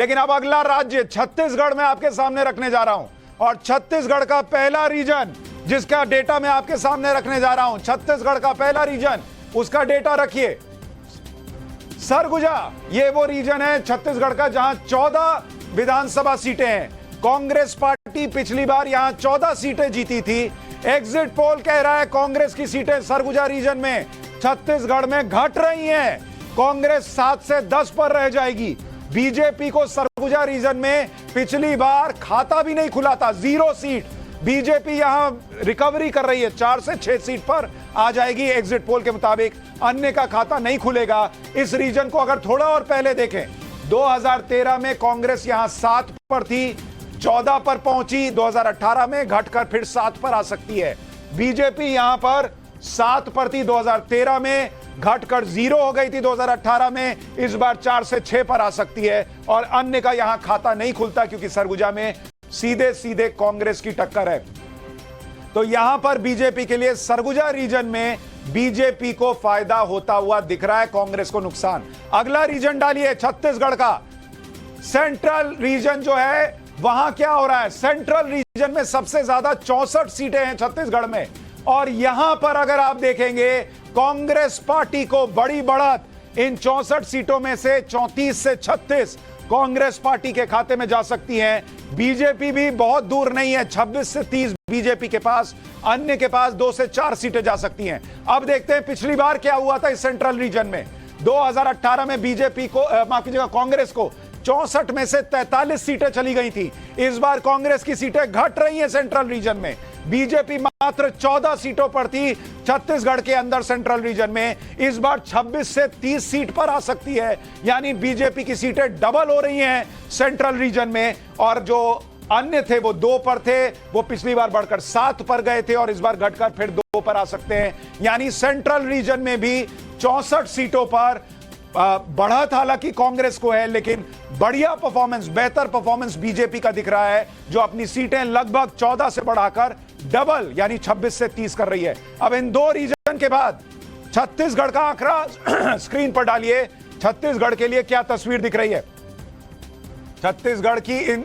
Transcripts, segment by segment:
लेकिन अब अगला राज्य छत्तीसगढ़ में आपके सामने रखने जा रहा हूं, और छत्तीसगढ़ का पहला रीजन जिसका डेटा मैं आपके सामने रखने जा रहा हूं, छत्तीसगढ़ का पहला रीजन, उसका डेटा रखिए। सरगुजा, ये वो रीजन है छत्तीसगढ़ का जहां 14 विधानसभा सीटें हैं। कांग्रेस पार्टी पिछली बार यहां 14 सीटें जीती थी। एग्जिट पोल कह रहा है कांग्रेस की सीटें सरगुजा रीजन में छत्तीसगढ़ में घट रही हैं। कांग्रेस 7 से 10 पर रह जाएगी। बीजेपी को सरगुजा रीजन में पिछली बार खाता भी नहीं खुला था, 0 सीट। बीजेपी यहां रिकवरी कर रही है, 4 से 6 सीट पर आ जाएगी एग्जिट पोल के मुताबिक। अन्य का खाता नहीं खुलेगा। इस रीजन को अगर थोड़ा और पहले देखें, 2013 में कांग्रेस यहां 7 पर थी, 14 पर पहुंची, 2018 में घटकर फिर 7 पर आ सकती है। बीजेपी यहां पर 7 पर थी 2013 में, घटकर 0 हो गई थी 2018 में, इस बार 4 से 6 पर आ सकती है। और अन्य का यहां खाता नहीं खुलता क्योंकि सरगुजा में सीधे सीधे कांग्रेस की टक्कर है। तो यहां पर बीजेपी के लिए सरगुजा रीजन में बीजेपी को फायदा होता हुआ दिख रहा है, कांग्रेस को नुकसान। अगला रीजन डालिए छत्तीसगढ़ का सेंट्रल रीजन जो है, वहां क्या हो रहा है। सेंट्रल रीजन में सबसे ज्यादा 64 सीटें हैं छत्तीसगढ़ में, और यहां पर अगर आप देखेंगे कांग्रेस पार्टी को बड़ी बढ़त इन 64 सीटों में से 34 से 36 कांग्रेस पार्टी के खाते में जा सकती है। बीजेपी भी बहुत दूर नहीं है, 26 से 30 बीजेपी के पास, अन्य के पास 2 से 4 सीटें जा सकती हैं। अब देखते हैं पिछली बार क्या हुआ था इस सेंट्रल रीजन में। 2018 में बीजेपी को माफ कीजिएगा कांग्रेस को 64 में से 43 सीटें चली गई थी। इस बार कांग्रेस की सीटें घट रही हैं सेंट्रल रीजन में। बीजेपी मात्र 14 सीटों पर थी छत्तीसगढ़ के अंदर सेंट्रल रीजन में, इस बार 26 से 30 सीट पर आ सकती है। यानी बीजेपी की सीटें डबल हो रही हैं सेंट्रल रीजन में, और जो अन्य थे वो 2 पर थे, वो पिछली बार बढ़कर 7 पर गए थे और इस बार घटकर फिर 2 पर आ सकते हैं। यानी सेंट्रल रीजन में भी 64 सीटों पर बढ़त हालांकि कांग्रेस को है, लेकिन बढ़िया परफॉर्मेंस, बेहतर परफॉर्मेंस बीजेपी का दिख रहा है, जो अपनी सीटें लगभग 14 से बढ़ाकर डबल यानी 26 से 30 कर रही है। अब इन 2 रीजन के बाद छत्तीसगढ़ का आंकड़ा स्क्रीन पर डालिए। छत्तीसगढ़ के लिए क्या तस्वीर दिख रही है। छत्तीसगढ़ की इन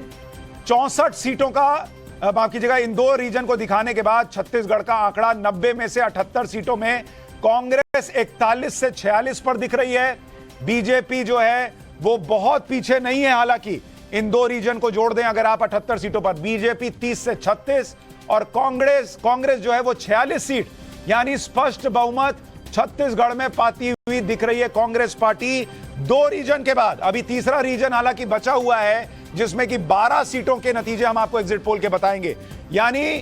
64 सीटों का माफ कीजिएगा, इन 2 रीजन को दिखाने के बाद छत्तीसगढ़ का आंकड़ा 90 में से 78 सीटों में कांग्रेस 41 से 46 पर दिख रही है। बीजेपी जो है वो बहुत पीछे नहीं है, हालांकि इन 2 रीजन को जोड़ दें अगर आप 78 सीटों पर, बीजेपी 30 से 36 और कांग्रेस जो है वो 46 सीट, यानी स्पष्ट बहुमत छत्तीसगढ़ में पाती हुई दिख रही है कांग्रेस पार्टी 2 रीजन के बाद। अभी तीसरा रीजन हालांकि बचा हुआ है जिसमें कि 12 सीटों के नतीजे हम आपको एग्जिट पोल के बताएंगे। यानी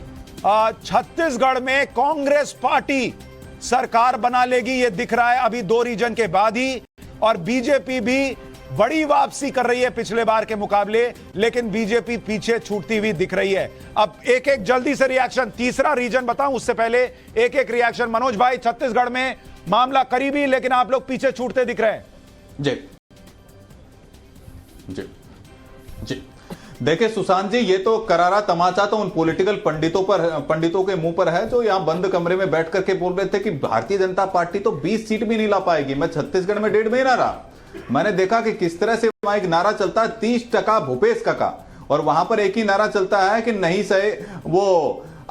छत्तीसगढ़ में कांग्रेस पार्टी सरकार बना लेगी, ये दिख रहा है अभी 2 रीजन के बाद ही। और बीजेपी भी बड़ी वापसी कर रही है पिछले बार के मुकाबले, लेकिन बीजेपी पीछे छूटती हुई दिख रही है। अब एक एक जल्दी से रिएक्शन, तीसरा रीजन बताऊं उससे पहले एक एक रिएक्शन। मनोज भाई, छत्तीसगढ़ में मामला करीबी, लेकिन आप लोग पीछे छूटते दिख रहे हैं। जी जी जी, देखिए सुशांत जी, ये तो करारा तमाचा तो उन पॉलिटिकल पंडितों के मुंह पर है जो यहां बंद कमरे में बैठ करके बोल रहे थे कि भारतीय जनता पार्टी तो 20 सीट भी नहीं ला पाएगी। मैं छत्तीसगढ़ में 1.5 महीना रहा, मैंने देखा कि किस तरह से वहां एक नारा चलता है 30% भूपेश काका, और वहां पर एक ही नारा चलता है कि नहीं सही वो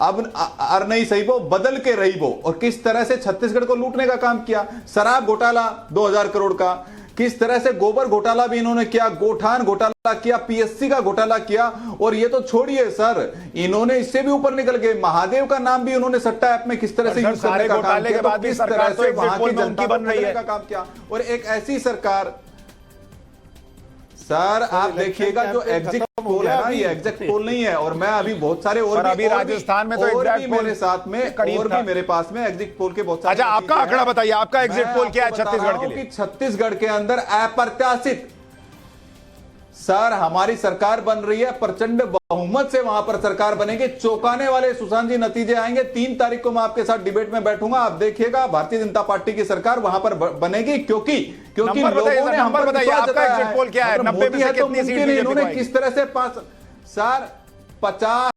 अब अर नहीं सही वो बदल के रही वो। और किस तरह से छत्तीसगढ़ को लूटने का काम किया, शराब घोटाला 2000 करोड़ का, किस तरह से गोबर घोटाला भी इन्होंने किया, गोठान घोटाला किया, पीएससी का घोटाला किया। और ये तो छोड़िए सर, इन्होंने इससे भी ऊपर निकल गए, महादेव का नाम भी उन्होंने सट्टा ऐप में किस तरह से यूज करने का काम किया, तो किस तरह से वहां की जनता बन रही है का काम किया। और एक ऐसी सरकार, सर आप देखिएगा जो एग्जिट पोल है ना, ये एग्जिट पोल नहीं है। और मैं अभी बहुत सारे और अभी राजस्थान में तो एग्जिट पोल मेरे साथ में और भी मेरे पास में एग्जिट पोल के बहुत सारे। अच्छा, आपका आंकड़ा बताइए, आपका एग्जिट पोल क्या है छत्तीसगढ़ के लिए? छत्तीसगढ़ के अंदर अप्रत्याशित सर हमारी सरकार बन रही है, प्रचंड बहुमत से वहां पर सरकार बनेगी, चौंकाने वाले सुशांत जी नतीजे आएंगे। 3 तारीख को मैं आपके साथ डिबेट में बैठूंगा, आप देखिएगा भारतीय जनता पार्टी की सरकार वहां पर बनेगी, क्योंकि लोगों ने नंबर बताइए, आपका एग्जिट पोल क्या है? 90 में से कितनी सीट इन्होंने किस तरह से 50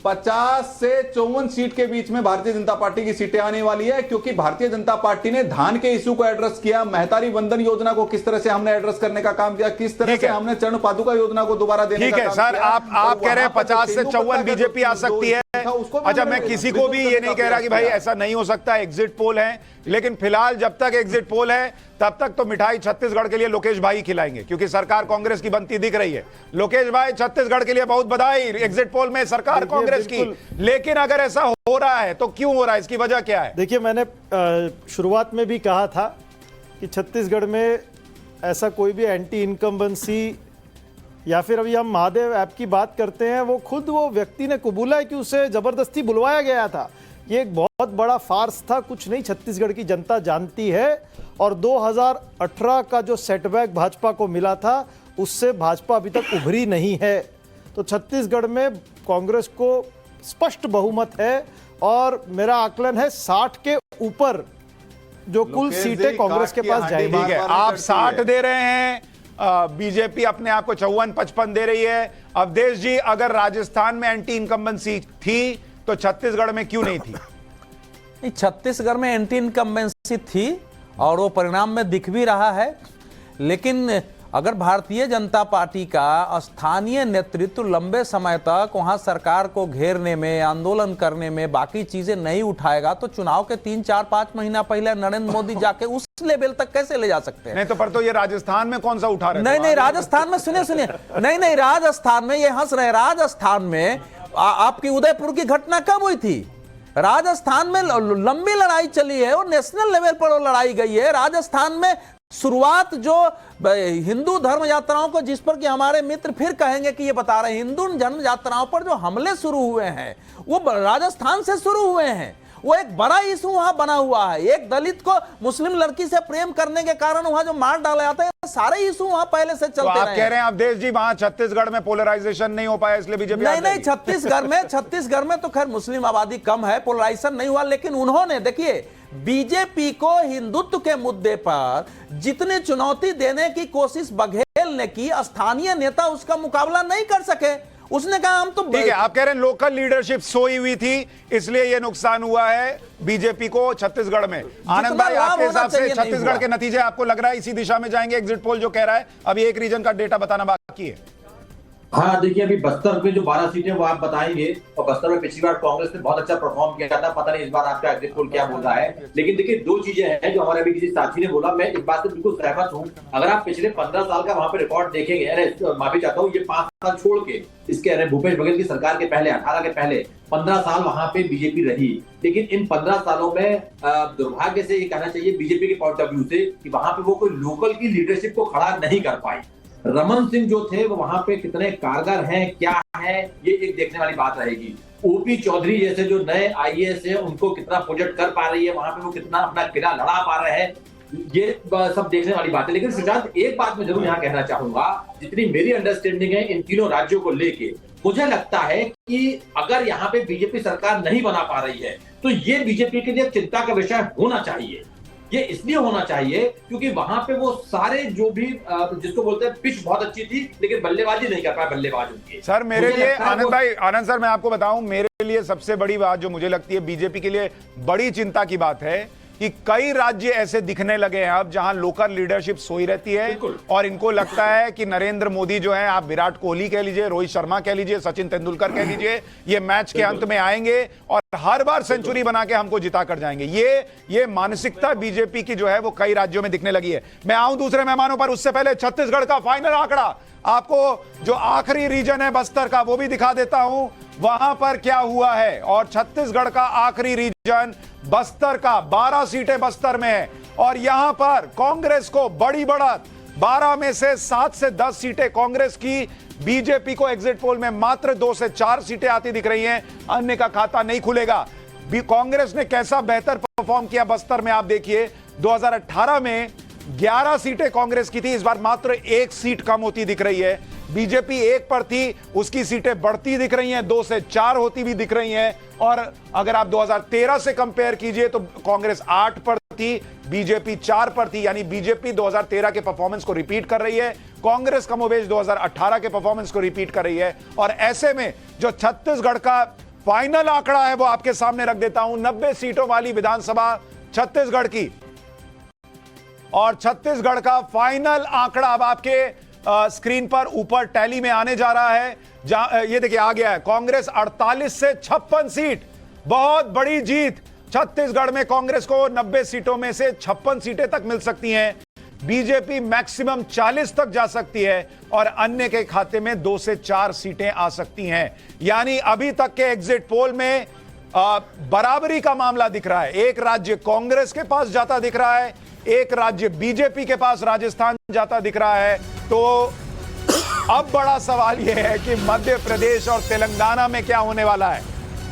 50 से 54 सीट के बीच में भारतीय जनता पार्टी की सीटें आने वाली है, क्योंकि भारतीय जनता पार्टी ने धान के इश्यू को एड्रेस किया, महतारी वंदन योजना को किस तरह से हमने एड्रेस करने का काम किया, किस तरह से हमने चरण पादुका योजना को दोबारा देने का काम किया। ठीक है सर, आप कह रहे हैं 50 से 54 बीजेपी आ सकती है। अच्छा, मैं किसी को भी ये नहीं कह रहा कि भाई ऐसा नहीं हो सकता, एग्जिट पोल है, लेकिन फिलहाल जब तक एग्जिट पोल है तब तक तो मिठाई छत्तीसगढ़ के लिए लोकेश भाई खिलाएंगे, क्योंकि सरकार कांग्रेस की बनती दिख रही है। लोकेश भाई, छत्तीसगढ़ के लिए बहुत बधाई, एग्जिट पोल में सरकार कांग्रेस की। लेकिन अगर ऐसा हो रहा है तो क्यों हो रहा है, इसकी वजह क्या है? देखिए, मैंने शुरुआत में भी कहा था कि छत्तीसगढ़ में ऐसा कोई भी एंटी इनकम्बेंसी या फिर अभी हम महादेव ऐप की बात करते हैं, वो व्यक्ति ने कबूला है कि उसे जबरदस्ती बुलवाया गया था। ये एक बहुत बड़ा फार्स था, कुछ नहीं, छत्तीसगढ़ की जनता जानती है। और 2018 का जो सेटबैक भाजपा को मिला था, उससे भाजपा अभी तक उभरी नहीं है। तो छत्तीसगढ़ में कांग्रेस को स्पष्ट बहुमत है और मेरा आकलन है 60 के ऊपर जो कुल सीटें कांग्रेस के पास जाएंगी। ठीक है, आप 60 दे रहे हैं, बीजेपी अपने आप को 54-55 दे रही है। अवधेश जी, अगर राजस्थान में एंटी इनकम्बेंसी थी तो छत्तीसगढ़ में क्यों नहीं थी? छत्तीसगढ़ में एंटी इनकम्बेंसी थी और वो परिणाम में दिख भी रहा है। लेकिन अगर भारतीय जनता पार्टी का स्थानीय नेतृत्व लंबे समय तक वहां सरकार को घेरने में, आंदोलन करने में, बाकी चीजें नहीं उठाएगा तो चुनाव के 3-4-5 महीना पहले नरेंद्र मोदी जाके उस लेवल तक कैसे ले जा सकते हैं? नहीं तो, पर तो ये राजस्थान में कौन सा उठा रहे? नहीं, राजस्थान में सुनिए, नहीं, राजस्थान में ये हंस रहे। राजस्थान में आपकी उदयपुर की घटना कब हुई थी? राजस्थान में लंबी लड़ाई चली है और नेशनल लेवल पर वो लड़ाई गई है। राजस्थान में शुरुआत जो हिंदू धर्म यात्राओं को, जिस पर कि हमारे मित्र फिर कहेंगे कि ये बता रहे हैं, हिंदू धर्म यात्राओं पर जो हमले शुरू हुए हैं वो राजस्थान से शुरू हुए हैं। वो एक बड़ा इशू वहां बना हुआ है। एक दलित को मुस्लिम लड़की से प्रेम करने के कारण वहां जो मार डाला जाता है, सारे इशू वहां पहले से चलते रहे। आप कह रहे हैं अवधेश जी वहां छत्तीसगढ़ में पोलराइजेशन नहीं हो पाया इसलिए बीजेपी? नहीं, छत्तीसगढ़ में तो खैर मुस्लिम आबादी कम है, पोलराइजेशन नहीं हुआ। लेकिन उन्होंने, देखिए, बीजेपी को हिंदुत्व के मुद्दे पर जितनी चुनौती देने की कोशिश बघेल ने की, स्थानीय नेता उसका मुकाबला नहीं कर सके। उसने कहा हम तो, ठीक है, आप कह रहे हैं लोकल लीडरशिप सोई हुई थी इसलिए ये नुकसान हुआ है बीजेपी को छत्तीसगढ़ में। आनंद भाई, आपके हिसाब से छत्तीसगढ़ के नतीजे आपको लग रहा है इसी दिशा में जाएंगे? एग्जिट पोल जो कह रहा है, अभी एक रीजन का डेटा बताना बाकी है। हाँ, देखिए, अभी बस्तर में जो 12 सीटें वो आप बताएंगे, और बस्तर में पिछली बार कांग्रेस ने बहुत अच्छा परफॉर्म किया था। पता नहीं इस बार आपका एग्जिट पोल क्या बोल रहा है। लेकिन देखिए, दो चीजें हैं जो हमारे अभी किसी साथी ने बोला, मैं इस बात से बिल्कुल सहमत हूँ। अगर आप पिछले 15 साल का वहां पे रिकॉर्ड देखेंगे, अरे माफी चाहता हूँ, ये 5 साल छोड़ के इसके, अरे भूपेश बघेल की सरकार के पहले, 18 के पहले 15 साल वहां पे बीजेपी रही। लेकिन इन 15 सालों में दुर्भाग्य से ये कहना चाहिए बीजेपी के पॉइंट ऑफ व्यू से कि वहां पे वो कोई लोकल की लीडरशिप को खड़ा नहीं कर पाई। रमन सिंह जो थे वो वहां पे कितने कारगर हैं, क्या है, ये एक देखने वाली बात रहेगी। ओपी चौधरी जैसे जो नए आईएएस हैं, उनको कितना प्रोजेक्ट कर पा रही है, वहां पे वो कितना अपना किला लड़ा पा रहे हैं, ये सब देखने वाली बात है। लेकिन सुशांत, एक बात मैं जरूर यहाँ कहना चाहूंगा, जितनी मेरी अंडरस्टैंडिंग है इन तीनों राज्यों को लेके, मुझे लगता है कि अगर यहाँ पे बीजेपी सरकार नहीं बना पा रही है तो ये बीजेपी के लिए चिंता का विषय होना चाहिए। ये इसलिए होना चाहिए क्योंकि वहां पे वो सारे जो भी जिसको बोलते हैं पिच बहुत अच्छी थी, लेकिन बल्लेबाजी नहीं कर पाया बल्लेबाज उनके। सर, मेरे लिए आनंद सर, मैं आपको बताऊं, मेरे लिए सबसे बड़ी बात जो मुझे लगती है बीजेपी के लिए बड़ी चिंता की बात है कि कई राज्य ऐसे दिखने लगे हैं अब जहां लोकल लीडरशिप सोई रहती है और इनको लगता है कि नरेंद्र मोदी जो है, आप विराट कोहली कह लीजिए, रोहित शर्मा कह लीजिए, सचिन तेंदुलकर कह लीजिए, ये मैच के अंत में आएंगे और हर बार सेंचुरी बना के हमको जिता कर जाएंगे। ये मानसिकता बीजेपी की जो है वो कई राज्यों में दिखने लगी है। मैं आऊं दूसरे मेहमानों पर, उससे पहले छत्तीसगढ़ का फाइनल आंकड़ा आपको जो आखिरी रीजन है बस्तर का वो भी दिखा देता हूं, वहां पर क्या हुआ है। और छत्तीसगढ़ का आखिरी रीजन बस्तर का, 12 सीटें बस्तर में है और यहां पर कांग्रेस को बड़ी बढ़त, 12 में से 7 से 10 सीटें कांग्रेस की। बीजेपी को एग्जिट पोल में मात्र 2 से 4 सीटें आती दिख रही हैं, अन्य का खाता नहीं खुलेगा। कांग्रेस ने कैसा बेहतर परफॉर्म किया बस्तर में आप देखिए, 2018 में 11 सीटें कांग्रेस की थी, इस बार मात्र 1 सीट कम होती दिख रही है। बीजेपी 1 पर थी, उसकी सीटें बढ़ती दिख रही हैं, 2 से 4 होती भी दिख रही हैं। और अगर आप 2013 से कंपेयर कीजिए तो कांग्रेस 8 पर थी, बीजेपी 4 पर थी, यानी बीजेपी 2013 के परफॉर्मेंस को रिपीट कर रही है, कांग्रेस कमोबेश 2018 के परफॉर्मेंस को रिपीट कर रही है। और ऐसे में जो छत्तीसगढ़ का फाइनल आंकड़ा है वो आपके सामने रख देता हूं। 90 सीटों वाली विधानसभा छत्तीसगढ़ की, और छत्तीसगढ़ का फाइनल आंकड़ा अब आपके स्क्रीन पर ऊपर टैली में आने जा रहा है। ये देखिए आ गया है, कांग्रेस 48 से 56 सीट, बहुत बड़ी जीत। छत्तीसगढ़ में कांग्रेस को 90 सीटों में से 56 सीटें तक मिल सकती हैं। बीजेपी मैक्सिमम 40 तक जा सकती है और अन्य के खाते में 2 से 4 सीटें आ सकती हैं। यानी अभी तक के एग्जिट पोल में बराबरी का मामला दिख रहा है। एक राज्य कांग्रेस के पास जाता दिख रहा है, एक राज्य बीजेपी के पास राजस्थान जाता दिख रहा है। तो अब बड़ा सवाल यह है कि मध्य प्रदेश और तेलंगाना में क्या होने वाला है।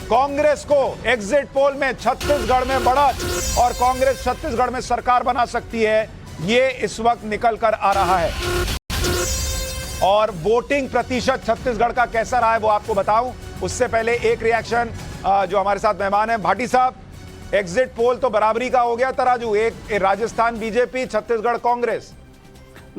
कांग्रेस को एग्जिट पोल में छत्तीसगढ़ में बढ़त और कांग्रेस छत्तीसगढ़ में सरकार बना सकती है, ये इस वक्त निकल कर आ रहा है। और वोटिंग प्रतिशत छत्तीसगढ़ का कैसा रहा है वो आपको बताऊं, उससे पहले एक रिएक्शन जो हमारे साथ मेहमान हैं भाटी साहब। एग्जिट पोल तो बराबरी का हो गया तराजू, एक राजस्थान बीजेपी, छत्तीसगढ़ कांग्रेस।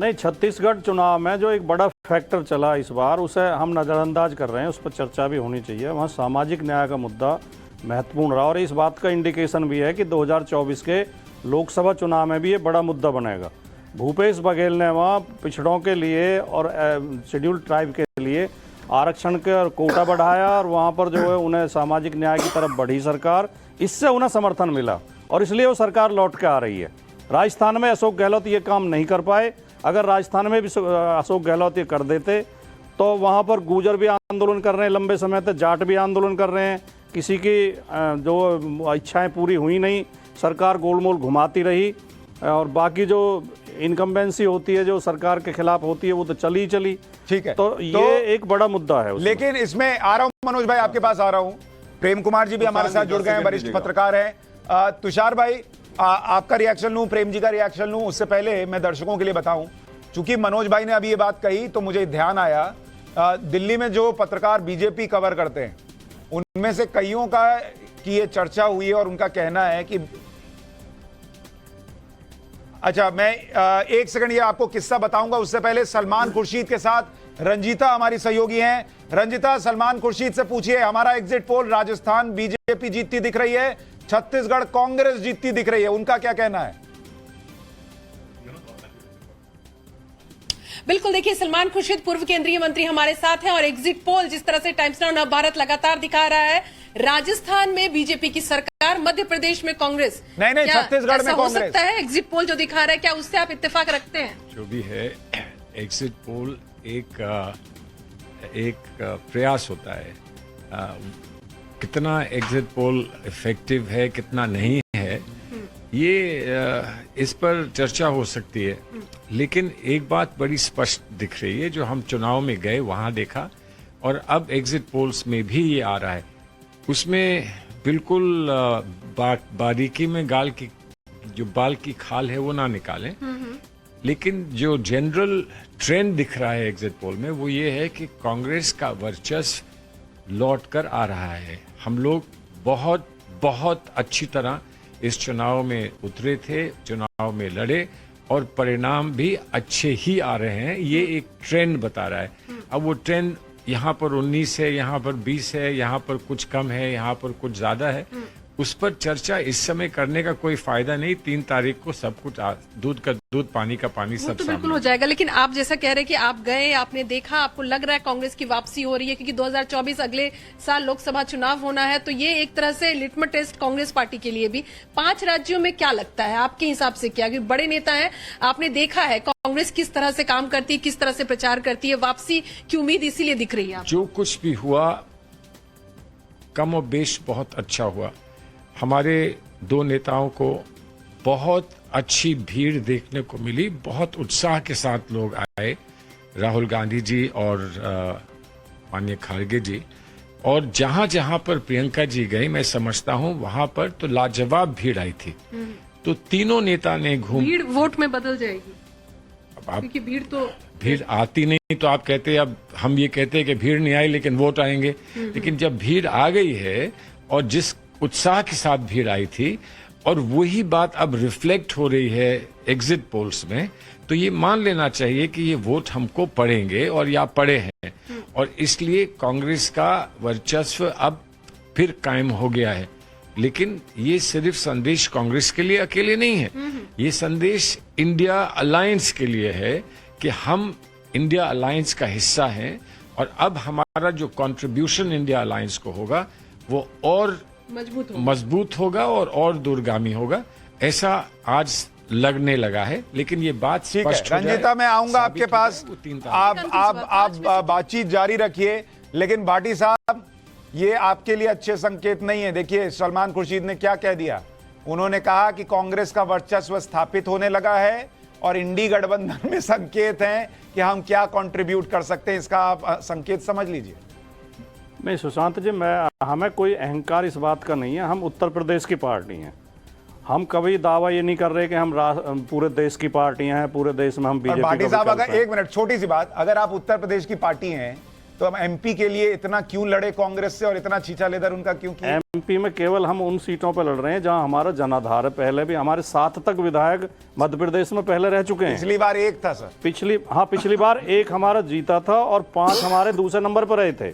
नहीं, छत्तीसगढ़ चुनाव में जो एक बड़ा फैक्टर चला इस बार, उसे हम नज़रअंदाज कर रहे हैं, उस पर चर्चा भी होनी चाहिए। वहाँ सामाजिक न्याय का मुद्दा महत्वपूर्ण रहा और इस बात का इंडिकेशन भी है कि 2024 के लोकसभा चुनाव में भी ये बड़ा मुद्दा बनेगा। भूपेश बघेल ने वहाँ पिछड़ों के लिए और शेड्यूल्ड ट्राइब के लिए आरक्षण के कोटा बढ़ाया और वहाँ पर जो है उन्हें सामाजिक न्याय की तरफ बढ़ी सरकार, इससे उन्हें समर्थन मिला और इसलिए वो सरकार लौट के आ रही है। राजस्थान में अशोक गहलोत ये काम नहीं कर पाए। अगर राजस्थान में भी अशोक गहलोत ये कर देते तो वहाँ पर गुर्जर भी आंदोलन कर रहे हैं लंबे समय तक, जाट भी आंदोलन कर रहे हैं, किसी की जो इच्छाएं पूरी हुई नहीं, सरकार गोलमोल घुमाती रही और बाकी जो इनकम्बेंसी होती है जो सरकार के खिलाफ होती है वो तो चली चली। ठीक है, तो ये एक बड़ा मुद्दा है। लेकिन इसमें आ रहा हूं मनोज भाई, आपके पास आ रहा हूं। प्रेम कुमार जी भी हमारे साथ जुड़ गए हैं, वरिष्ठ पत्रकार हैं। तुषार भाई, आपका रिएक्शन लूं, प्रेम जी का रिएक्शन लूं, उससे पहले मैं दर्शकों के लिए बताऊं, चूंकि मनोज भाई ने अभी ये बात कही तो मुझे ध्यान आया, दिल्ली में जो पत्रकार बीजेपी कवर करते हैं उनमें से कईयों का की ये चर्चा हुई है और उनका कहना है कि अच्छा, मैं एक सेकंड ये आपको किस्सा बताऊंगा, उससे पहले सलमान खुर्शीद के साथ रंजीता हमारी सहयोगी हैं। रंजीता, सलमान खुर्शीद से पूछिए, हमारा एग्जिट पोल राजस्थान बीजेपी जीतती दिख रही है, छत्तीसगढ़ कांग्रेस जीतती दिख रही है, उनका क्या कहना है? बिल्कुल, देखिए सलमान खुर्शीद पूर्व केंद्रीय मंत्री हमारे साथ हैं और एग्जिट पोल जिस तरह से टाइम्स नाउ नवभारत लगातार दिखा रहा है, राजस्थान में बीजेपी की सरकार, मध्य प्रदेश में कांग्रेस, नहीं छत्तीसगढ़ में हो कांग्रेस सकता है। एग्जिट पोल जो दिखा रहा है, क्या उससे आप इत्तेफाक रखते हैं? जो भी है, एग्जिट पोल एक प्रयास होता है। कितना एग्जिट पोल इफेक्टिव है, कितना नहीं है, ये इस पर चर्चा हो सकती है। लेकिन एक बात बड़ी स्पष्ट दिख रही है, जो हम चुनाव में गए वहां देखा और अब एग्जिट पोल्स में भी ये आ रहा है। उसमें बिल्कुल बारीकी में जो बाल की खाल है वो ना निकालें, लेकिन जो जनरल ट्रेंड दिख रहा है एग्जिट पोल में वो ये है कि कांग्रेस का वर्चस्व लौट कर आ रहा है। हम लोग बहुत बहुत अच्छी तरह इस चुनाव में उतरे थे, चुनाव में लड़े और परिणाम भी अच्छे ही आ रहे हैं। ये एक ट्रेंड बता रहा है। अब वो ट्रेंड यहाँ पर 19 है, यहाँ पर 20 है, यहाँ पर कुछ कम है, यहाँ पर कुछ ज्यादा है, उस पर चर्चा इस समय करने का कोई फायदा नहीं। 3 तारीख को सब कुछ दूध का दूध, पानी का पानी सब तो बिल्कुल हो जाएगा। लेकिन आप जैसा कह रहे हैं कि आप गए, आपने देखा, आपको लग रहा है कांग्रेस की वापसी हो रही है क्योंकि 2024 अगले साल लोकसभा चुनाव होना है, तो ये एक तरह से लिटमस टेस्ट कांग्रेस पार्टी के लिए भी। 5 राज्यों में क्या लगता है आपके हिसाब से, क्या क्योंकि बड़े नेता है, आपने देखा है कांग्रेस किस तरह से काम करती है, किस तरह से प्रचार करती है, वापसी की उम्मीद इसीलिए दिख रही है? जो कुछ भी हुआ कम और बेश बहुत अच्छा हुआ। हमारे 2 नेताओं को बहुत अच्छी भीड़ देखने को मिली, बहुत उत्साह के साथ लोग आए, राहुल गांधी जी और माननीय खड़गे जी, और जहां जहां पर प्रियंका जी गई, मैं समझता हूं वहां पर तो लाजवाब भीड़ आई थी। तो तीनों नेता ने भीड़ वोट में बदल जाएगी, क्योंकि भीड़ आती नहीं तो आप कहते, अब हम ये कहते हैं कि भीड़ नहीं आई लेकिन वोट आएंगे, लेकिन जब भीड़ आ गई है और जिस उत्साह के साथ भीड़ आई थी और वही बात अब रिफ्लेक्ट हो रही है एग्जिट पोल्स में, तो ये मान लेना चाहिए कि ये वोट हमको पड़ेंगे और या पड़े हैं। और इसलिए कांग्रेस का वर्चस्व अब फिर कायम हो गया है। लेकिन ये सिर्फ संदेश कांग्रेस के लिए अकेले नहीं है, ये संदेश इंडिया अलायंस के लिए है कि हम इंडिया अलायंस का हिस्सा हैं और अब हमारा जो कंट्रीब्यूशन इंडिया अलायंस को होगा वो और मजबूत होगा और दूरगामी होगा, ऐसा आज लगने लगा है। लेकिन ये बात स्पष्ट हो जाए। रंजीता, मैं आऊंगा आपके पास, आप बातचीत जारी रखिए। लेकिन भाटी साहब, ये आपके लिए अच्छे संकेत नहीं है। देखिए सलमान खुर्शीद ने क्या कह दिया, उन्होंने कहा कि कांग्रेस का वर्चस्व स्थापित होने लगा है और इंडी गठबंधन में संकेत हैं कि हम क्या कंट्रीब्यूट कर सकते हैं। इसका आप संकेत समझ लीजिए। नहीं सुशांत जी, हमें कोई अहंकार इस बात का नहीं है। हम उत्तर प्रदेश की पार्टी हैं, हम कभी दावा ये नहीं कर रहे कि हम पूरे देश की पार्टियां हैं, पूरे देश में हम बीजेपी। भाटी साहब, अगर एक मिनट, छोटी सी बात, अगर आप उत्तर प्रदेश की पार्टी हैं तो हम एमपी के लिए इतना क्यों लड़े कांग्रेस से और इतना छीछा लेदर उनका क्यों किया? एमपी में केवल हम उन सीटों पर लड़ रहे हैं जहां हमारा जनाधार है। पहले भी हमारे 7 तक विधायक मध्य प्रदेश में पहले रह चुके हैं। पिछली बार एक था सर, पिछली बार एक हमारा जीता था और 5 हमारे दूसरे नंबर पर रहे थे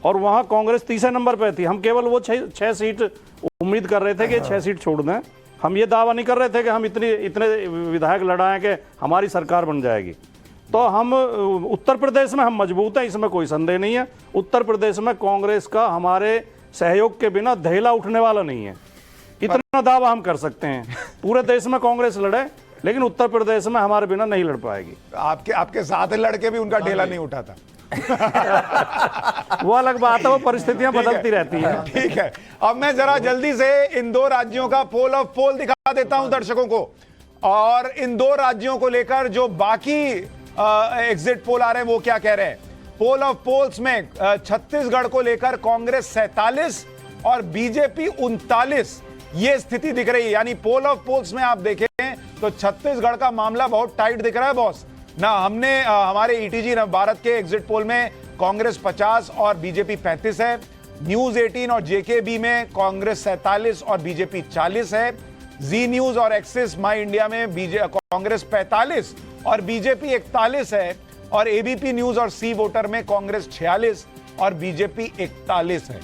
और वहां कांग्रेस तीसरे नंबर पर थी। हम केवल वो 6 सीट उम्मीद कर रहे थे कि 6 सीट छोड़ दें। हम ये दावा नहीं कर रहे थे कि हम इतने विधायक लड़ाएं कि हमारी सरकार बन जाएगी। तो हम उत्तर प्रदेश में हम मजबूत हैं, इसमें कोई संदेह नहीं है। उत्तर प्रदेश में कांग्रेस का हमारे सहयोग के बिना धैला उठने वाला नहीं है, इतना दावा हम कर सकते हैं। पूरे देश में कांग्रेस लड़े लेकिन उत्तर प्रदेश में हमारे बिना नहीं लड़ पाएगी। आपके साथ लड़के भी उनका ढेला नहीं उठा था। वो अलग बात है, वो परिस्थितियां बदलती रहती हैं। ठीक है, अब मैं जरा जल्दी से इन 2 राज्यों का पोल ऑफ पोल दिखा देता हूं दर्शकों को, और इन 2 राज्यों को लेकर जो बाकी एग्जिट पोल आ रहे हैं वो क्या कह रहे हैं। पोल ऑफ पोल्स में छत्तीसगढ़ को लेकर कांग्रेस 47 और बीजेपी 39, ये स्थिति दिख रही है। यानी पोल ऑफ पोल्स में आप देखें तो छत्तीसगढ़ का मामला बहुत टाइट दिख रहा है बॉस ना। हमने हमारे ईटीजी भारत के एग्जिट पोल में कांग्रेस 50 और बीजेपी 35 है। न्यूज 18 और जेकेबी में कांग्रेस 47 और बीजेपी 40 है। जी न्यूज और एक्सिस माई इंडिया में कांग्रेस 45 और बीजेपी 41 है। और एबीपी न्यूज और सी वोटर में कांग्रेस 46 और बीजेपी 41 है।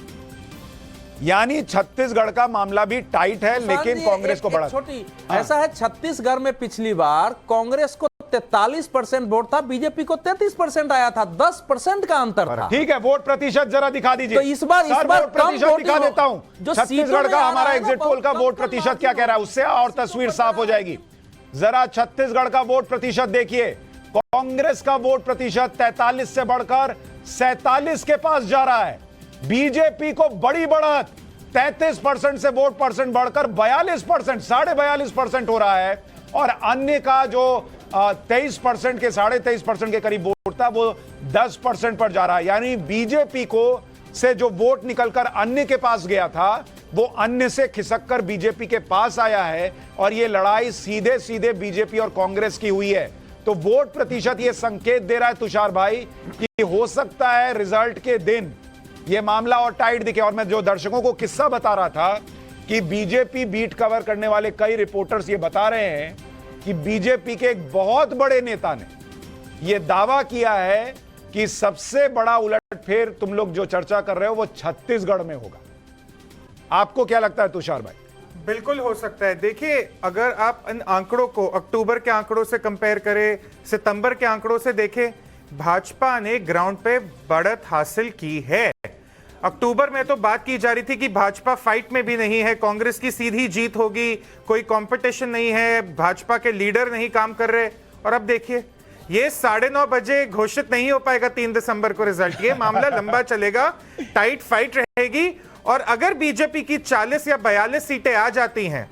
यानी छत्तीसगढ़ का मामला भी टाइट है, लेकिन कांग्रेस को बड़ा छोटी ऐसा है। छत्तीसगढ़ में पिछली बार कांग्रेस को 43% वोट था, बीजेपी को 33% आया था, 10% का अंतर था। ठीक है, वोट प्रतिशत जरा दिखा दीजिए। तो इस बार वोट प्रतिशत दिखा देता हूं। छत्तीसगढ़ का हमारा एग्जिट पोल का वोट प्रतिशत क्या कह रहा है, उससे और तस्वीर साफ हो जाएगी। जरा छत्तीसगढ़ का वोट प्रतिशत देखिए। कांग्रेस का वोट प्रतिशत 43 से बढ़कर 47 के पास जा रहा है। बीजेपी को बड़ी बढ़त 33% से वोट परसेंट बढ़कर 42%, 42.5% हो रहा है। और अन्य का जो 23% के 23.5% के करीब वोट था वो 10% पर जा रहा है। यानी बीजेपी को से जो वोट निकलकर अन्य के पास गया था वो अन्य से खिसक कर बीजेपी के पास आया है। और ये लड़ाई सीधे सीधे बीजेपी और कांग्रेस की हुई है। तो वोट प्रतिशत ये संकेत दे रहा है तुषार भाई कि हो सकता है रिजल्ट के दिन ये मामला और टाइट दिखे। और मैं जो दर्शकों को किस्सा बता रहा था कि बीजेपी बीट कवर करने वाले कई रिपोर्टर्स ये बता रहे हैं कि बीजेपी के एक बहुत बड़े नेता ने यह दावा किया है कि सबसे बड़ा उलटफेर तुम लोग जो चर्चा कर रहे हो वो छत्तीसगढ़ में होगा। आपको क्या लगता है तुषार भाई? बिल्कुल हो सकता है। देखिए, अगर आप इन आंकड़ों को अक्टूबर के आंकड़ों से कंपेयर करें, सितंबर के आंकड़ों से देखें, भाजपा ने ग्राउंड पे बढ़त हासिल की है। अक्टूबर में तो बात की जा रही थी कि भाजपा फाइट में भी नहीं है, कांग्रेस की सीधी जीत होगी, कोई कंपटीशन नहीं है, भाजपा के लीडर नहीं काम कर रहे। और अब देखिए, ये 9:30 बजे घोषित नहीं हो पाएगा 3 दिसंबर को रिजल्ट। ये मामला लंबा चलेगा, टाइट फाइट रहेगी। और अगर बीजेपी की 40 या 42 सीटें आ जाती हैं,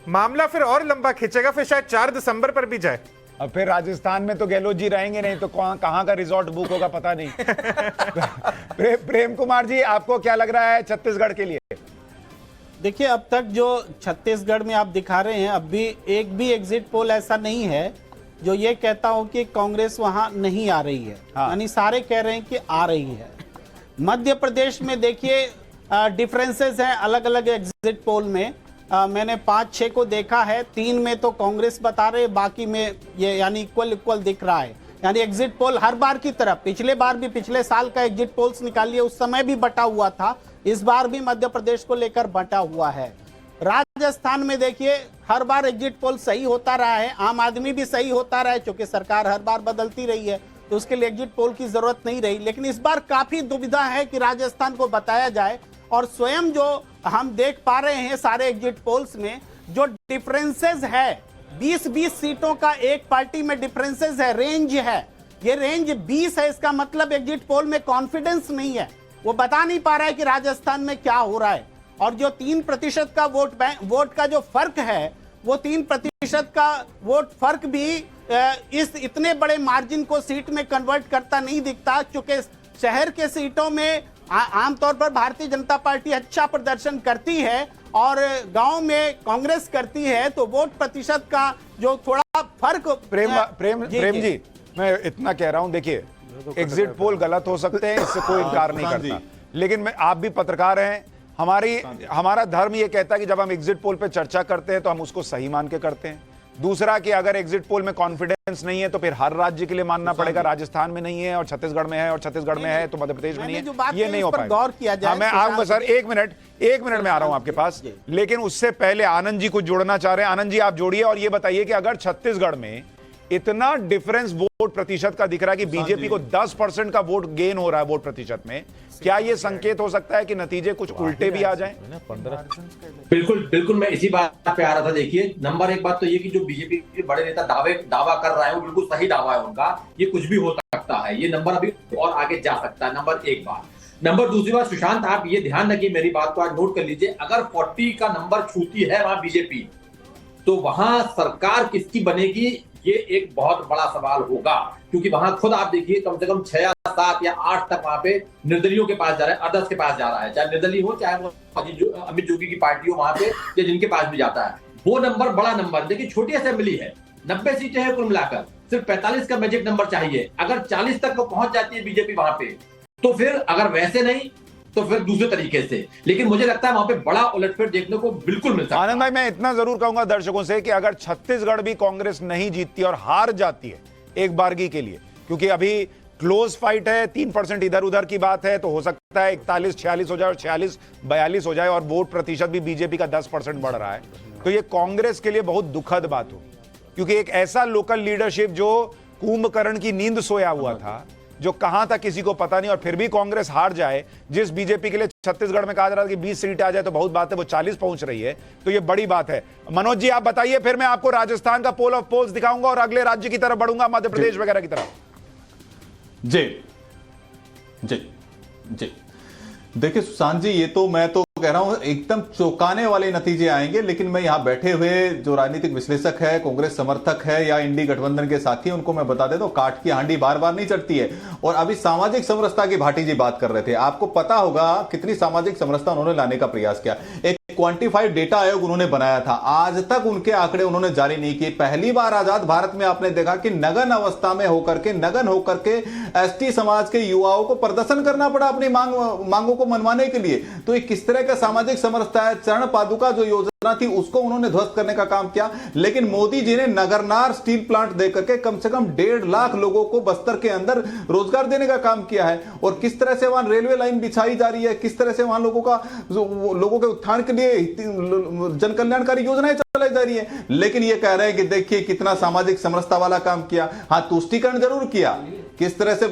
मामला फिर और लंबा खिंचेगा, फिर शायद 4 दिसंबर पर भी जाए। अब फिर राजस्थान में तो गहलोत जी रहेंगे नहीं तो कहां का रिजॉर्ट बुक होगा पता नहीं। प्रेम कुमार जी, आपको क्या लग रहा है छत्तीसगढ़ के लिए? देखिए, अब तक जो छत्तीसगढ़ में आप दिखा रहे हैं, अब भी एक भी एग्जिट पोल ऐसा नहीं है जो ये कहता हो कि कांग्रेस वहां नहीं आ रही है। यानी सारे कह रहे हैं कि आ रही है। मध्य प्रदेश में देखिए डिफरेंसेस हैं अलग अलग एग्जिट पोल में। मैंने 5-6 को देखा है, 3 में तो कांग्रेस बता रहे, बाकी में ये यानी इक्वल दिख रहा है। यानी एग्जिट पोल हर बार की तरह, पिछले बार भी, पिछले साल का एग्जिट पोल्स निकालिए, उस समय भी बटा हुआ था, इस बार भी मध्य प्रदेश को लेकर बटा हुआ है। राजस्थान में देखिए हर बार एग्जिट पोल सही होता रहा है, आम आदमी भी सही होता रहा है, क्योंकि सरकार हर बार बदलती रही है तो उसके लिए एग्जिट पोल की जरूरत नहीं रही। लेकिन इस बार काफी दुविधा है कि राजस्थान को बताया जाए, और स्वयं जो हम देख पा रहे हैं सारे एग्जिट पोल्स में जो डिफरेंसेस है, 20-20 सीटों का एक पार्टी में डिफरेंसेस है, रेंज है, ये रेंज 20 है। इसका मतलब एग्जिट पोल में कॉन्फिडेंस नहीं है, वो बता नहीं पा रहा है कि राजस्थान में क्या हो रहा है। और जो 3% का वोट का जो फर्क है, वो 3% का वोट फर्क भी इस इतने बड़े मार्जिन को सीट में कन्वर्ट करता नहीं दिखता, क्योंकि शहर के सीटों में आमतौर पर भारतीय जनता पार्टी अच्छा प्रदर्शन करती है और गांव में कांग्रेस करती है, तो वोट प्रतिशत का जो थोड़ा फर्क। प्रेम जी, मैं इतना कह रहा हूं, देखिए एग्जिट पोल गलत हो सकते हैं, इससे कोई इनकार नहीं करता, लेकिन आप भी पत्रकार हैं, हमारा धर्म ये कहता है कि जब हम एग्जिट पोल पे चर्चा करते हैं तो हम उसको सही मान के करते हैं। दूसरा कि अगर एग्जिट पोल में कॉन्फिडेंस नहीं है तो फिर हर राज्य के लिए मानना पड़ेगा, राजस्थान में नहीं है और छत्तीसगढ़ में है और छत्तीसगढ़ में है तो मध्य प्रदेश में नहीं है, ये नहीं हो पाएगा। गौर किया जाए। मैं आऊंगा सर, एक मिनट में आ रहा हूं आपके पास, लेकिन उससे पहले आनंद जी कुछ जोड़ना चाह रहे हैं। आनंद जी आप जोड़िए और ये बताइए कि अगर छत्तीसगढ़ में इतना डिफरेंस वोट प्रतिशत का दिख रहा है कि बीजेपी को 10% का वोट गेन हो रहा है वोट प्रतिशत में, क्या यह संकेत हो सकता है कि नतीजे कुछ उल्टे भी आ जाएं? बिल्कुल मैं इसी बात पे आ रहा था। देखिए, नंबर एक बात तो ये कि जो बीजेपी के बड़े नेता दावा कर रहा है वो बिल्कुल सही दावा है उनका, ये कुछ भी हो सकता है, ये नंबर अभी और आगे जा सकता है, नंबर एक बात। नंबर दूसरी बात, सुशांत आप ये ध्यान रखिए, मेरी बात को आज नोट कर लीजिए, अगर 40 का नंबर छूती है वहां बीजेपी, तो वहां सरकार किसकी बनेगी ये एक बहुत बड़ा सवाल होगा, क्योंकि वहां खुद आप देखिए कम से कम 6 या 7 या 8 तक वहां पे निर्दलियों के पास जा रहा है, अदर्स के पास जा रहा है, चाहे निर्दलीय हो चाहे वो अमित जोगी की पार्टी हो वहां पे, या जिनके पास भी जाता है, वो नंबर बड़ा नंबर। देखिए छोटी असेंबली है, 90 सीटें हैं कुल मिलाकर, सिर्फ 45 का मैजिक नंबर चाहिए। अगर 40 तक वो पहुंच जाती है बीजेपी वहां पे, तो फिर अगर वैसे नहीं तो फिर दूसरे तरीके से, लेकिन मुझे लगता है वहां पे बड़ा उलटफेर देखने को बिल्कुल मिल सकता है। आनंद भाई, मैं इतना जरूर कहूंगा दर्शकों से कि अगर छत्तीसगढ़ भी कांग्रेस नहीं जीतती और हार जाती है एक बारगी के लिए, क्योंकि अभी क्लोज फाइट है, 3% इधर उधर की बात है, तो हो सकता है 41-46 हो जाए और 46-42 हो जाए और वोट प्रतिशत भी बीजेपी का 10% बढ़ रहा है, तो ये कांग्रेस के लिए बहुत दुखद बात हो, क्योंकि एक ऐसा लोकल लीडरशिप जो कुंभकर्ण की नींद सोया हुआ था, जो कहां था किसी को पता नहीं, और फिर भी कांग्रेस हार जाए, जिस बीजेपी के लिए छत्तीसगढ़ में कहा जा रहा था कि 20 सीटें आ जाए तो बहुत बात है, वो 40 पहुंच रही है, तो ये बड़ी बात है। मनोज जी आप बताइए, फिर मैं आपको राजस्थान का पोल ऑफ पोल्स दिखाऊंगा और अगले राज्य की तरफ बढ़ूंगा, मध्य प्रदेश वगैरह की तरफ। जी जी जी, देखिए सुशांत जी, ये तो मैं तो कह रहा हूं एकदम चौंकाने वाले नतीजे आएंगे, लेकिन मैं यहां बैठे हुए जो राजनीतिक विश्लेषक है, कांग्रेस समर्थक है या इंडी गठबंधन के साथी, उनको मैं बता देता हूं, काट की हांडी बार बार नहीं चढ़ती है। और अभी सामाजिक समरसता की भाटी जी बात कर रहे थे, आपको पता होगा कितनी सामाजिक समरसता उन्होंने लाने का प्रयास किया। एक क्वांटिफाइड डेटा आयोग उन्होंने बनाया था, आज तक उनके आंकड़े उन्होंने जारी नहीं किए। पहली बार आजाद भारत में आपने देखा कि नगन अवस्था में होकर के एसटी समाज के युवाओं को प्रदर्शन करना पड़ा अपनी मांगों को मनवाने के लिए। तो ये किस तरह का सामाजिक समरसता है। चरण पादुका जो योजना थी उसको उन्होंने ध्वस्त करने का काम किया, लेकिन मोदी जी ने नगरनार स्टील प्लांट देकर के कम से कम 1.5 लाख लोगों को बस्तर के अंदर रोजगार देने का काम किया है। और किस तरह से वहां रेलवे लाइन बिछाई जा रही है, किस तरह से वहां लोगों के उत्थान के लिए जन कल्याणकारी योजनाएं चलाई जा रही है। लेकिन ये कह रहे हैं कि देखिए कितना सामाजिक समरसता वाला काम किया। हाँ, तुष्टीकरण जरूर किया, किस तरह से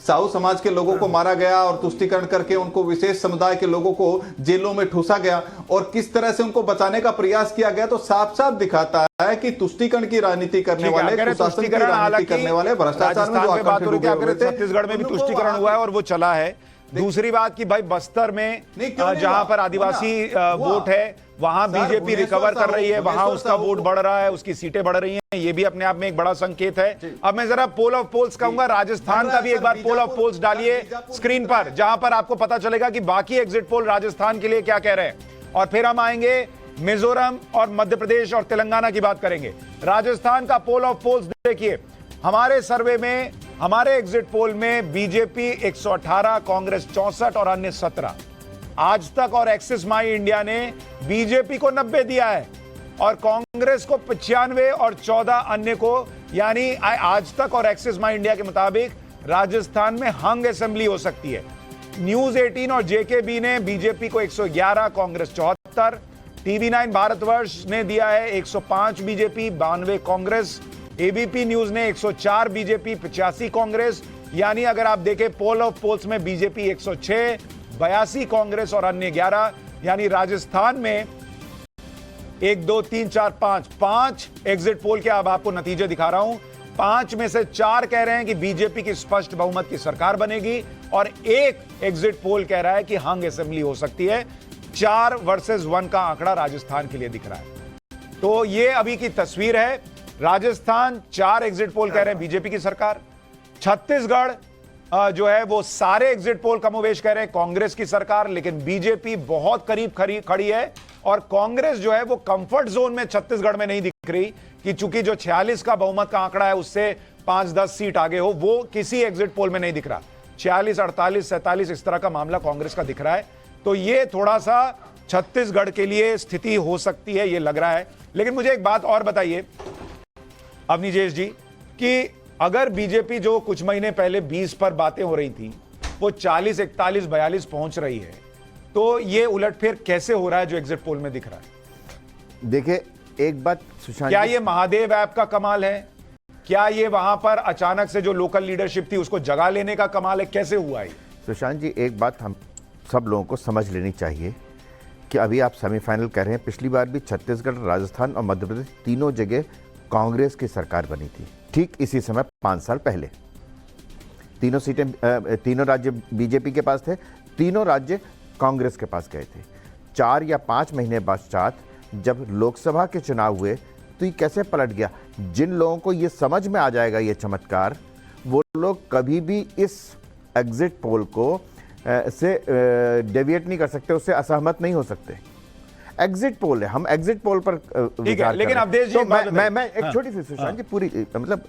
साहू समाज के लोगों को मारा गया और तुष्टीकरण करके उनको विशेष समुदाय के लोगों को जेलों में ठूसा गया और किस तरह से उनको बचाने का प्रयास किया गया, तो साफ साफ दिखाता है कि तुष्टीकरण की राजनीति करने वाले, तुष्टीकरण हालांकि करने वाले, भ्रष्टाचार में जो बात हो रही थी, छत्तीसगढ़ में भी तुष्टीकरण हुआ है और वो चला है। दूसरी बात कि भाई बस्तर में जहां पर आदिवासी वोट है वहां बीजेपी रिकवर कर रही है, वहां उसका वोट बढ़ रहा है, उसकी सीटें बढ़ रही हैं, ये भी अपने आप में एक बड़ा संकेत है। अब मैं जरा पोल ऑफ पोल्स कहूंगा, राजस्थान का भी एक बार पोल ऑफ पोल्स डालिए स्क्रीन पर, जहां पर आपको पता चलेगा कि बाकी एग्जिट पोल राजस्थान के लिए क्या कह रहे हैं, और फिर हम आएंगे मिजोरम और मध्य प्रदेश और तेलंगाना की बात करेंगे। राजस्थान का पोल ऑफ पोल्स देखिए, हमारे सर्वे में, हमारे एग्जिट पोल में बीजेपी 118, कांग्रेस 64 और अन्य 17। आज तक और एक्सिस माई इंडिया ने बीजेपी को 90 दिया है और कांग्रेस को 95 और 14 अन्य को यानी आज तक और एक्सिस माई इंडिया के मुताबिक राजस्थान में हंग असेंबली हो सकती है। न्यूज 18 और जेकेबी ने बीजेपी को 111, कांग्रेस 74, TV9 भारतवर्ष ने दिया है 105 बीजेपी, 92 कांग्रेस, एबीपी न्यूज ने 104 बीजेपी, 85 कांग्रेस। यानी अगर आप देखें पोल ऑफ पोल्स में बीजेपी 106, 82 कांग्रेस और अन्य 11। यानी राजस्थान में 1 2 3 4 5 एग्जिट पोल के अब आपको नतीजे दिखा रहा हूं। 5 में से 4 कह रहे हैं कि बीजेपी की स्पष्ट बहुमत की सरकार बनेगी और 1 एग्जिट पोल कह रहा है कि हंग असेंबली हो सकती है। 4 वर्सेस 1 का आंकड़ा राजस्थान के लिए दिख रहा है। तो ये अभी की तस्वीर है। राजस्थान 4 एग्जिट पोल कह रहे हैं बीजेपी की सरकार। छत्तीसगढ़ जो है वो सारे एग्जिट पोल कमोवेश कह रहे हैं कांग्रेस की सरकार, लेकिन बीजेपी बहुत करीब खड़ी है और कांग्रेस जो है वो कंफर्ट जोन में छत्तीसगढ़ में नहीं दिख रही कि चूंकि जो 46 का बहुमत का आंकड़ा है उससे 5-10 सीट आगे हो, वो किसी एग्जिट पोल में नहीं दिख रहा। 46, 48, 47 इस तरह का मामला कांग्रेस का दिख रहा है। तो ये थोड़ा सा छत्तीसगढ़ के लिए स्थिति हो सकती है, ये लग रहा है। लेकिन मुझे एक बात और बताइए अवनीजेश जी कि अगर बीजेपी जो कुछ महीने पहले 20 पर बातें हो रही थी वो 40, 41, 42 पहुंच रही है, तो ये उलटफेर कैसे हो रहा है जो एग्जिट पोल में दिख रहा है? देखिए एक बात सुशांत, क्या ये महादेव ऐप का कमाल है? क्या ये वहां पर अचानक से जो लोकल लीडरशिप थी उसको जगा लेने का कमाल है? कैसे हुआ है? सुशांत जी एक बात हम सब लोगों को समझ लेनी चाहिए कि अभी आप सेमीफाइनल कर रहे हैं। पिछली बार भी छत्तीसगढ़, राजस्थान और मध्य प्रदेश तीनों जगह कांग्रेस की सरकार बनी थी, ठीक इसी समय 5 साल पहले। तीनों सीटें तीनों राज्य बीजेपी के पास थे, तीनों राज्य कांग्रेस के पास गए थे। 4 या 5 महीने पश्चात जब लोकसभा के चुनाव हुए तो ये कैसे पलट गया? जिन लोगों को ये समझ में आ जाएगा ये चमत्कार, वो लोग कभी भी इस एग्जिट पोल को से डेविएट नहीं कर सकते, उससे असहमत नहीं हो सकते। एग्जिट पोल है, हम एग्जिट पोल पर विचार लेकिन अवधेश जी तो मैं एक छोटी सी सुशांत जी पूरी मतलब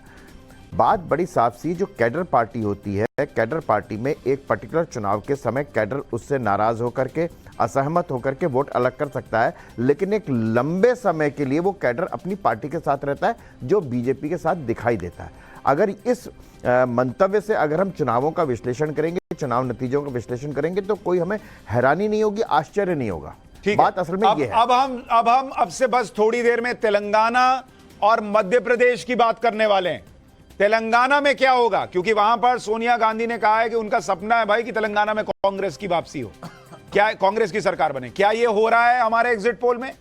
बात बड़ी साफ सी, जो कैडर पार्टी होती है, कैडर पार्टी में एक पर्टिकुलर चुनाव के समय कैडर उससे नाराज होकर के, असहमत होकर के वोट अलग कर सकता है, लेकिन एक लंबे समय के लिए वो कैडर अपनी पार्टी के साथ रहता है जो बीजेपी के साथ दिखाई देता है। अगर इस मंतव्य से अगर हम चुनावों का विश्लेषण करेंगे, चुनाव नतीजों का विश्लेषण करेंगे, तो कोई हमें हैरानी नहीं होगी, आश्चर्य नहीं होगा। बात असल में ये है। अब से बस थोड़ी देर में तेलंगाना और मध्य प्रदेश की बात करने वाले हैं। तेलंगाना में क्या होगा, क्योंकि वहां पर सोनिया गांधी ने कहा है कि उनका सपना है भाई कि तेलंगाना में कांग्रेस की वापसी हो, क्या कांग्रेस की सरकार बने। क्या ये हो रहा है हमारे एग्जिट पोल में?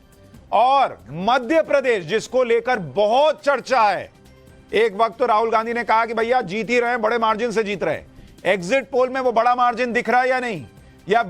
और मध्य प्रदेश जिसको लेकर बहुत चर्चा है, एक वक्त तो राहुल गांधी ने कहा कि भैया जीत ही रहे हैं, बड़े मार्जिन से जीत रहे हैं। एग्जिट पोल में वो बड़ा मार्जिन दिख रहा है या नहीं? या